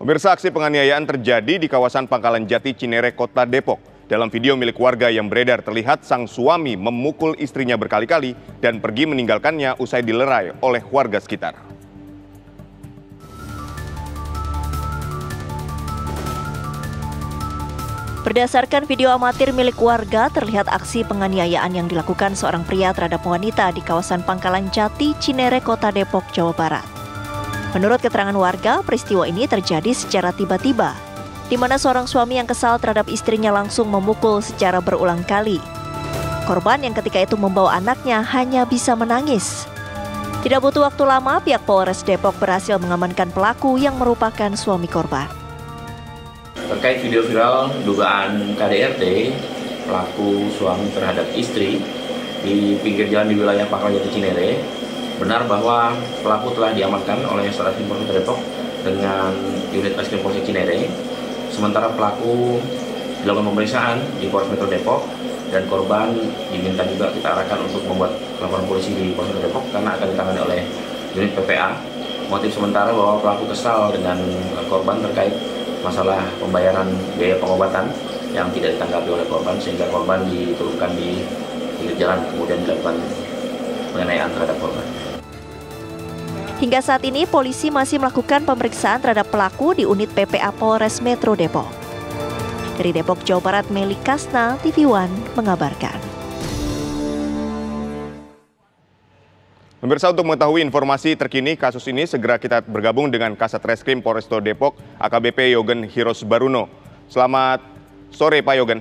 Pemirsa, aksi penganiayaan terjadi di kawasan Pangkalan Jati, Cinere, Kota Depok. Dalam video milik warga yang beredar terlihat sang suami memukul istrinya berkali-kali dan pergi meninggalkannya usai dilerai oleh warga sekitar. Berdasarkan video amatir milik warga, terlihat aksi penganiayaan yang dilakukan seorang pria terhadap wanita di kawasan Pangkalan Jati, Cinere, Kota Depok, Jawa Barat. Menurut keterangan warga, peristiwa ini terjadi secara tiba-tiba, di mana seorang suami yang kesal terhadap istrinya langsung memukul secara berulang kali. Korban yang ketika itu membawa anaknya hanya bisa menangis. Tidak butuh waktu lama, pihak Polres Depok berhasil mengamankan pelaku yang merupakan suami korban. Terkait video viral dugaan KDRT pelaku suami terhadap istri di pinggir jalan di wilayah Pangkalan Jati Cinere, benar bahwa pelaku telah diamankan oleh Satreskrim Polres Metro Depok dengan unit Reskrim Polsek Cinere. Sementara pelaku dilakukan pemeriksaan di Polres Metro Depok dan korban diminta juga kita arahkan untuk membuat laporan polisi di Polres Metro Depok karena akan ditangani oleh unit PPA. Motif sementara bahwa pelaku kesal dengan korban terkait masalah pembayaran biaya pengobatan yang tidak ditanggapi oleh korban sehingga korban diturunkan di pinggir jalan kemudian dilakukan penganiayaan terhadap korban. Hingga saat ini polisi masih melakukan pemeriksaan terhadap pelaku di unit PPA Polres Metro Depok. Dari Depok, Jawa Barat, Meli Kasna, TV One mengabarkan. Pemirsa, untuk mengetahui informasi terkini kasus ini, segera kita bergabung dengan Kasat Reskrim Polresta Depok, AKBP Yogen Hirosbaruno. Selamat sore, Pak Yogen.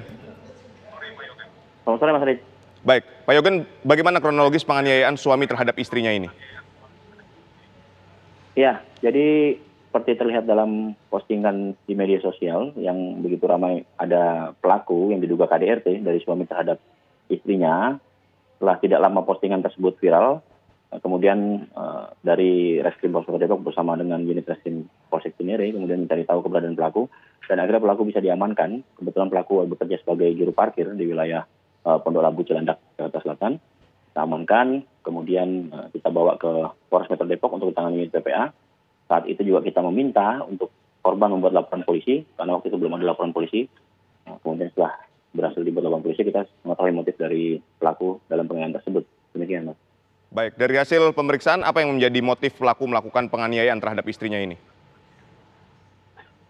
Selamat sore, Mas Rid. Baik, Pak Yogen, bagaimana kronologis penganiayaan suami terhadap istrinya ini? Ya, jadi seperti terlihat dalam postingan di media sosial yang begitu ramai, ada pelaku yang diduga KDRT dari suami terhadap istrinya. Setelah tidak lama postingan tersebut viral, kemudian dari Reskrim Polres Depok bersama dengan unit Reskrim Polsek Cinere kemudian mencari tahu keberadaan pelaku dan akhirnya pelaku bisa diamankan. Kebetulan pelaku bekerja sebagai juru parkir di wilayah Pondok Labu, Cilandak, Jakarta Selatan. Kita amankan, kemudian kita bawa ke Polres Metro Depok untuk ditangani unit PPA. Saat itu juga kita meminta untuk korban membuat laporan polisi karena waktu itu belum ada laporan polisi. Kemudian setelah berhasil dibuat laporan polisi, kita mengetahui motif dari pelaku dalam penganiayaan tersebut. Demikian, Mas. Baik, dari hasil pemeriksaan apa yang menjadi motif pelaku melakukan penganiayaan terhadap istrinya ini?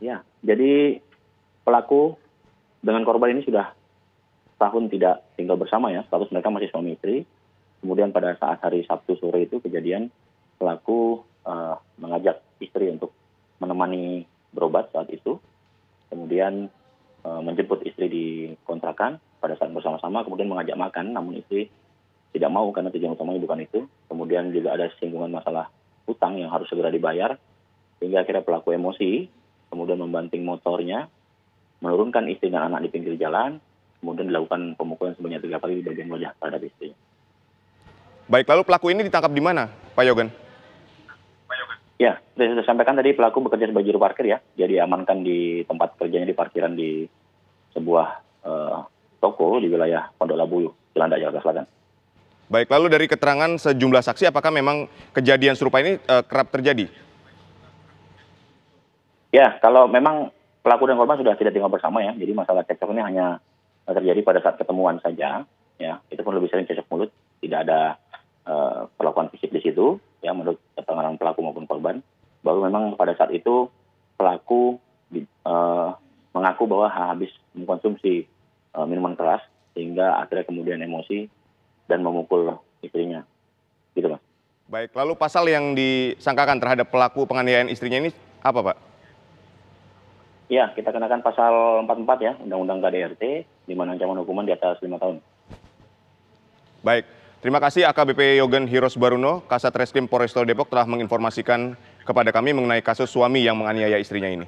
Ya, jadi pelaku dengan korban ini sudah tahun tidak tinggal bersama ya, status mereka masih suami istri. Kemudian pada saat hari Sabtu sore itu kejadian pelaku mengajak istri untuk menemani berobat saat itu. Kemudian menjemput istri di kontrakan pada saat bersama-sama, kemudian mengajak makan, namun istri tidak mau karena tujuan utamanya bukan itu. Kemudian juga ada singgungan masalah hutang yang harus segera dibayar, sehingga akhirnya pelaku emosi, kemudian membanting motornya, menurunkan istri dan anak di pinggir jalan, kemudian dilakukan pemukulan sebanyak 3 kali di bagian wajah terhadap istri. Baik, lalu pelaku ini ditangkap di mana, Pak Yogen? Ya, sudah sampaikan tadi pelaku bekerja sebagai juru parkir ya. Dia diamankan di tempat kerjanya di parkiran di sebuah toko di wilayah Pondok Labu, Cilandak, Jakarta Selatan. Baik, lalu dari keterangan sejumlah saksi, apakah memang kejadian serupa ini kerap terjadi? Ya, kalau memang pelaku dan korban sudah tidak tinggal bersama ya, jadi masalah cekcok ini hanya terjadi pada saat ketemuan saja, ya. Itu pun lebih sering cekcok mulut, tidak ada perlakuan fisik di situ, ya, menurut keterangan pelaku maupun korban. Baru memang pada saat itu pelaku mengaku bahwa habis mengkonsumsi minuman keras, sehingga akhirnya kemudian emosi dan memukul istrinya, gitu Mas. Baik, lalu pasal yang disangkakan terhadap pelaku penganiayaan istrinya ini apa, Pak? Ya, kita kenakan pasal 44 ya, Undang-Undang KDRT, di mana ancaman hukuman di atas 5 tahun. Baik, terima kasih AKBP Yogen Hirosbaruno, Kasat Reskrim Polresta Depok telah menginformasikan kepada kami mengenai kasus suami yang menganiaya istrinya ini.